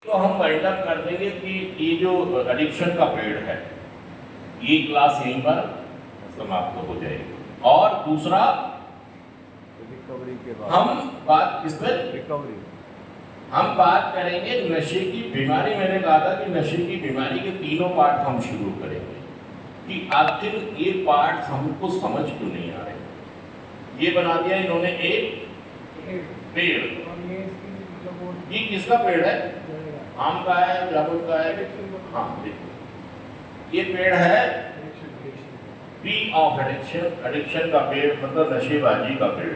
तो हम wind up कर देंगे कि ये जो एडिक्शन का पेड़ है ये क्लास यहीं पर समाप्त हो जाएगी। और दूसरा रिकवरी के बाद हम बात किस पर रिकवरी हम बात करेंगे नशे की बीमारी। मैंने कहा था कि नशे की बीमारी के तीनों पार्ट हम शुरू करेंगे कि आखिर ये पार्ट हमको समझ क्यों नहीं आ रहे। ये बना दिया इन्होंने एक पेड़। ये किसका पेड़ है? आम का है, जामुन का है? हाँ देखो ये पेड़ है ट्री ऑफ एडिक्शन। एडिक्शन का पेड़ मतलब नशेबाजी का पेड़।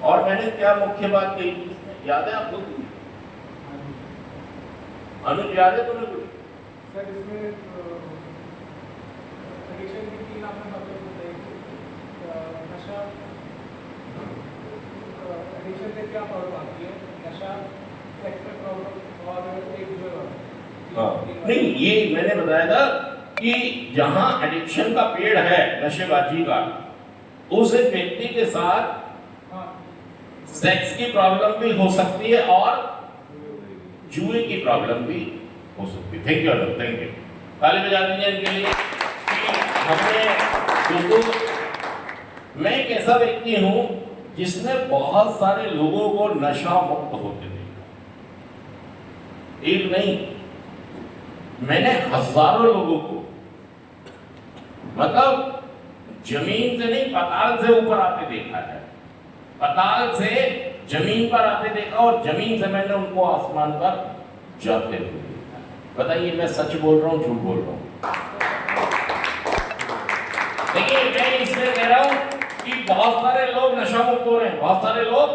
और मैंने क्या मुख्य बात कही थी इसमें याद है आपको? अनुज याद है तुम्हें कुछ? सर इसमें एडिक्शन की तीन आपने बातें बताई थी। नशा, एडिक्शन से क्या प्रॉब्लम आती है? नशा, सेक्स में प्रॉब्लम और एक जो नहीं, ये मैंने बताया था कि जहां एडिक्शन का पेड़ है नशेबाजी का, उस व्यक्ति के साथ सेक्स की प्रॉब्लम भी हो सकती है और जुए की प्रॉब्लम भी हो सकती है। Thank you Anuj, thank you. ताली बजा दीजिए इनके लिए कि हमने दोस्तों, मैं एक ऐसा व्यक्ति हूं जिसने बहुत सारे लोगों को नशा मुक्त होते देखा। एक नहीं, मैंने हजारों लोगों को, मतलब जमीन से नहीं पाताल से ऊपर आते देखा है, पाताल से जमीन पर आते देखा और जमीन से मैंने उनको आसमान पर जाते हुए देखा। बताइए मैं सच बोल रहा हूं झूठ बोल रहा हूं? देखिए मैं इसलिए कह रहा हूं कि बहुत सारे लोग नशा मुक्त हो रहे हैं, बहुत सारे लोग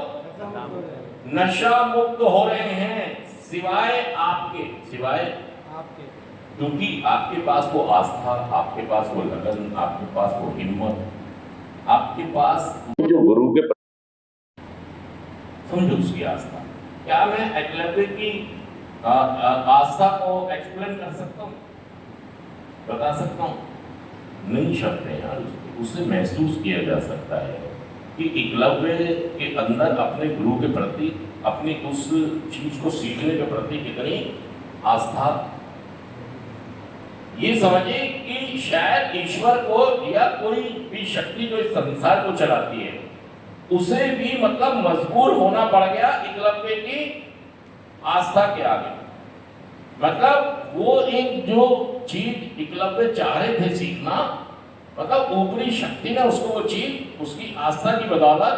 नशा मुक्त हो रहे हैं सिवाय आपके, सिवाय क्योंकि आपके पास वो आस्था, आपके पास वो लगन, आपके पास वो हिम्मत, आपके पास जो गुरु के समझो उसकी आस्था। क्या मैं एकलव्य की आस्था को एक्सप्लेन कर सकता हूँ, बता सकता हूँ? नहीं शब्द है यार, उससे महसूस किया जा सकता है कि एकलव्य के अंदर अपने गुरु के प्रति, अपनी उस चीज को सीखने के प्रति कितनी आस्था। ये समझिए कि शायद ईश्वर को या कोई भी शक्ति जो इस संसार को चलाती है उसे भी मतलब मजबूर होना पड़ गया एकलव्य की आस्था के आगे। मतलब वो एक जो चीज एकलव्य चाह रहे थे सीखना, मतलब ऊपरी शक्ति ने उसको वो चीज उसकी आस्था की बदौलत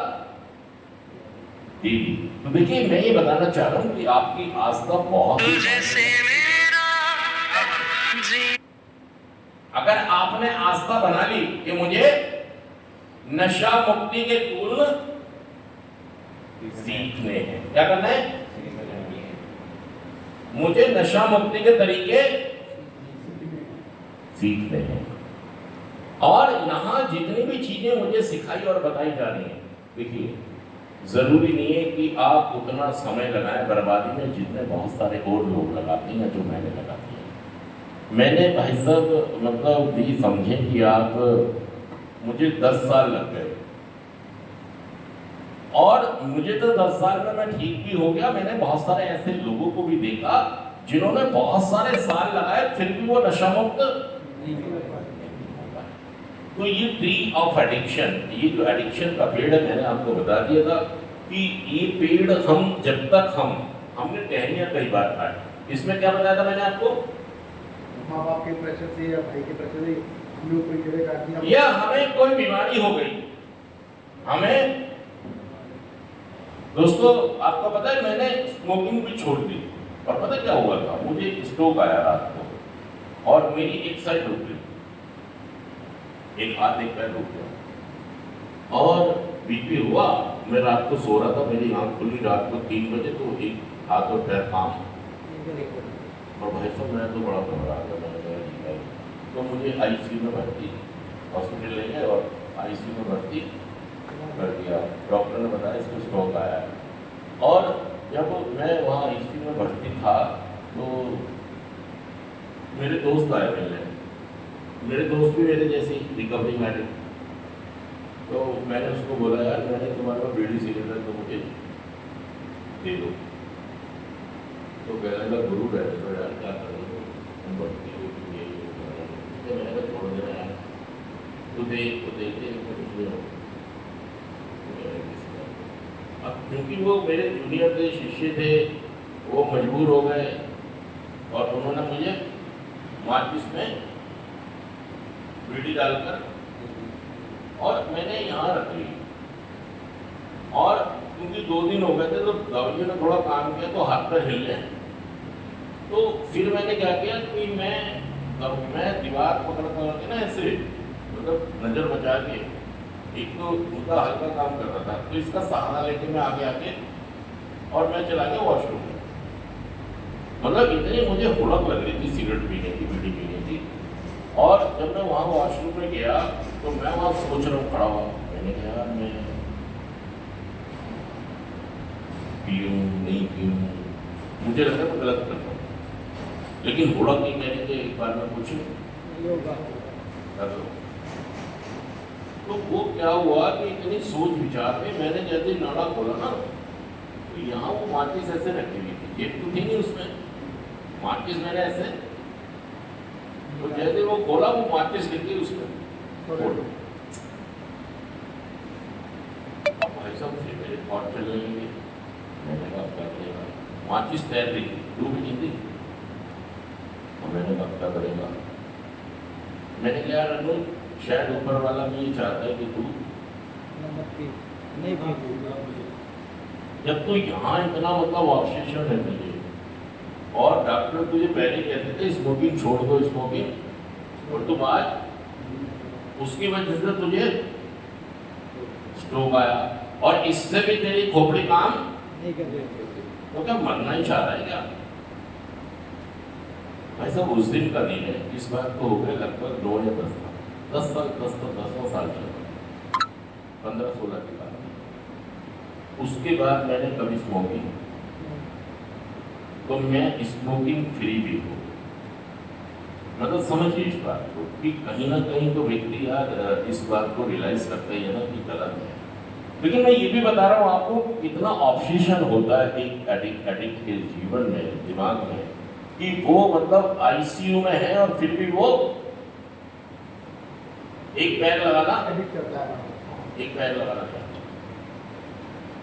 दी। तो देखिए मैं ये बताना चाह रहा हूं कि आपकी आस्था बहुत अगर आपने आस्था बना ली कि मुझे नशा मुक्ति के गुण सीखने हैं, क्या करना है? मुझे नशा मुक्ति के तरीके सीखने हैं और यहां जितनी भी चीजें मुझे सिखाई और बताई जा रही हैं, देखिए जरूरी नहीं है कि आप उतना समय लगाएं बर्बादी में जितने बहुत सारे और लोग लगाते हैं जो मैंने लगा दिया। मैंने भाई साहब मतलब भी समझे कि आप, मुझे 10 साल लग गए और मुझे तो 10 साल में मैं ठीक भी हो गया। मैंने बहुत सारे ऐसे लोगों को भी देखा जिन्होंने बहुत सारे साल लगाए फिर भी वो नशा मुक्त नहीं हो पाए। तो ये ट्री ऑफ एडिक्शन, ये जो एडिक्शन का पेड़ है, मैंने आपको बता दिया था कि ये पेड़ हम जब तक हमने टहनियां कई बार खाई। इसमें क्या बताया था मैंने आपको? माँ बाप के प्रेशर से या भाई के प्रेशर से हम लोग कोई जगह काट दिया या हमें कोई बीमारी हो गई। हमें दोस्तों आपको पता है मैंने स्मोकिंग भी छोड़ दी और पता क्या हुआ था? मुझे स्ट्रोक आया रात को और मेरी एक साइड रुक गई, एक हाथ एक पैर रुक गया और बीपी हुआ। मैं रात को सो रहा था, मेरी आंख खुली रात को 3 बजे, तो एक हाथ और पैर काम और भाई साहब मैं तो बड़ा घबरा गया। तो मुझे आईसीयू में भर्ती, हॉस्पिटल ले गए और आईसीयू में भर्ती कर दिया। डॉक्टर ने बताया इसको स्ट्रोक आया है। और जब मैं वहाँ आईसीयू में भर्ती था तो मेरे दोस्त आए मिलने। मेरे दोस्त भी मेरे जैसे रिकवरी में आए। तो मैंने उसको बोला यार मैंने तुम्हारे पास बीड़ी सिगरेट है तो मुझे दे दो। तो कहने लगा गुरु रहने दो यार, क्या करोगे तुम बढ़ती हो तुम यही हो कर रहे हो। तो मैंने कहा छोड़ देना यार, तू देख तो देखे तो कुछ नहीं हो। अब क्योंकि वो मेरे जूनियर थे, शिष्य थे, वो मजबूर हो गए और उन्होंने मुझे माचिस में बीड़ी डालकर और मैंने यहाँ रख ली। और क्योंकि 2 दिन हो गए थे तो दवाइयों ने थोड़ा काम किया तो हाथ पर हिल गए। तो फिर मैंने क्या किया कि मैं दीवार पकड़ के ना ऐसे मतलब नजर बचा के, एक तो उनका हल्का काम कर रहा था तो इसका सहारा लेके मैं आगे और मैं चला गया वॉशरूम में। मतलब इतनी मुझे हुड़क लग रही थी सिगरेट पीने की, बीड़ी पीने की। और जब मैं वहाँ वॉशरूम में गया तो मैं वहाँ सोच रहा हूँ खड़ा हुआ, मैंने कहा यार मैं पीऊँ नहीं पीऊँ, मुझे लगता है मैं गलत करता हूँ। लेकिन हुड़क नहीं कहने के एक बार में पूछूँ तो वो क्या हुआ कि इतनी सोच विचार में मैंने जैसे नाड़ा खोला ना तो यहाँ वो माचिस ऐसे रखी हुई थी, जेब तो थी नहीं उसमें, माचिस मैंने ऐसे तो जैसे वो खोला वो माचिस गिर गई उसमें। अब भाई साहब फिर मेरे थॉट चल जाएंगे, मैंने कहा क्या करेगा, माचिस तैर रही थी, डूब नहीं थी। और मैंने कहा क्या करेगा, मैंने कहा यार अनुज शायद ऊपर वाला भी ये चाहता है कि तू नहीं जब तू यहाँ इतना मतलब ऑब्सेशन है तुझे और डॉक्टर तुझे पहले कहते थे स्मोकिंग छोड़ दो स्मोकिंग, और तुम आज उसकी वजह से तुझे स्ट्रोक आया और इससे भी तेरी खोपड़ी काम नहीं कर रही तो क्या मरना ही चाह रहा है क्या। भाई साहब उस दिन का दिन है, इस बात को हो गए लगभग 9 या 10 साल 10वां साल चला, 15-16 के बाद। उसके बाद मैंने कभी स्मोकिंग, तो मैं स्मोकिंग फ्री भी हूँ। मतलब समझिए इस बात को कि कहीं ना कहीं तो व्यक्ति यार इस बात को रियलाइज करता ही है ना कि गलत है। लेकिन मैं ये भी बता रहा हूँ आपको कितना ऑब्सेशन होता है एक एडिक्ट के जीवन में, दिमाग में, कि वो मतलब आईसीयू में है और फिर भी वो एक पैर लगाना चाहता है।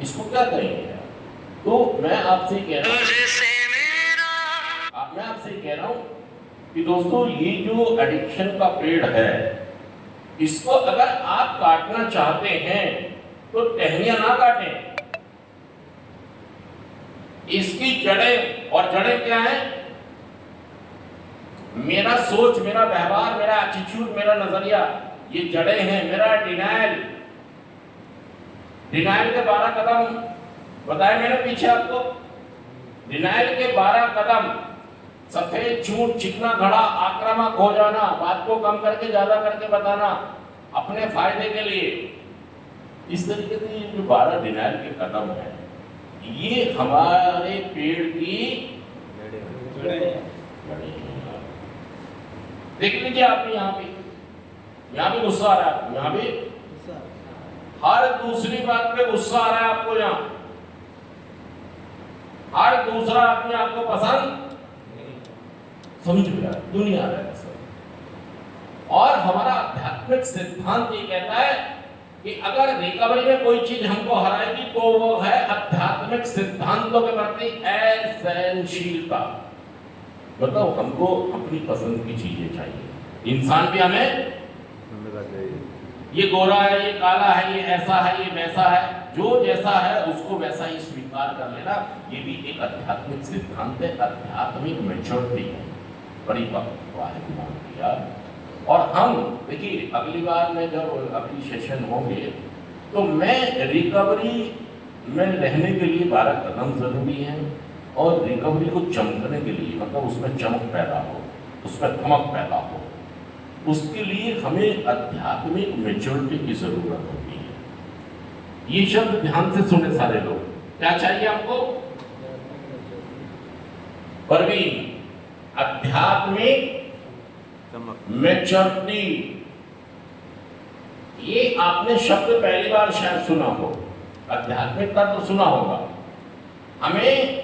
इसको क्या कहेंगे? तो मैं आपसे कह रहा हूं कि दोस्तों ये जो एडिक्शन का पेड़ है, इसको अगर आप काटना चाहते हैं तो टहनियां ना काटें, इसकी जड़ें, और जड़ें क्या है? मेरा सोच, मेरा व्यवहार, मेरा एटीट्यूड, मेरा नजरिया, ये जड़ें हैं। मेरा डिनायल के 12 कदम बताए मैंने पीछे आपको। डिनायल के 12 कदम: सफेद झूठ, चिकना घड़ा, आक्रामक हो जाना, बात को कम करके ज्यादा करके बताना अपने फायदे के लिए। इस तरीके से ये जो 12 डिनायल के कदम है, ये हमारे पेड़ की देख लीजिए आप भी, यहाँ भी गुस्सा आ रहा है, यहाँ भी हर दूसरी बात पे गुस्सा आ रहा है आपको, यहाँ हर दूसरा आदमी आपको पसंद समझ गया, दुनिया है सब। और हमारा आध्यात्मिक सिद्धांत ये कहता है कि अगर रिकवरी में कोई चीज हमको हराएगी तो वो है आध्यात्मिक सिद्धांतों के प्रति असहनशीलता। मतलब हमको अपनी पसंद की चीजें चाहिए। इंसान भी हमें ये गोरा है, ये काला है, ये ऐसा है, ये वैसा है, जो जैसा है उसको वैसा ही स्वीकार कर लेना, ये भी एक आध्यात्मिक सिद्धांत है, आध्यात्मिक मैच्योरिटी है। बड़ी वाह दिमाग की यार। और हम देखिए अगली बार में जब अगली सेशन होंगे तो मैं रिकवरी में रहने के लिए 12 कदम जरूरी हैं, और रिकवरी को चमकने के लिए, मतलब उसमें चमक पैदा हो, उसमें धमक पैदा हो, उसके लिए हमें आध्यात्मिक मैच्योरिटी की जरूरत होती है। ये शब्द ध्यान से सुने सारे लोग। क्या चाहिए हमको? परवीन, आध्यात्मिक मैच्योरिटी। ये आपने शब्द पहली बार शायद सुना हो, आध्यात्मिक का तो सुना होगा। हमें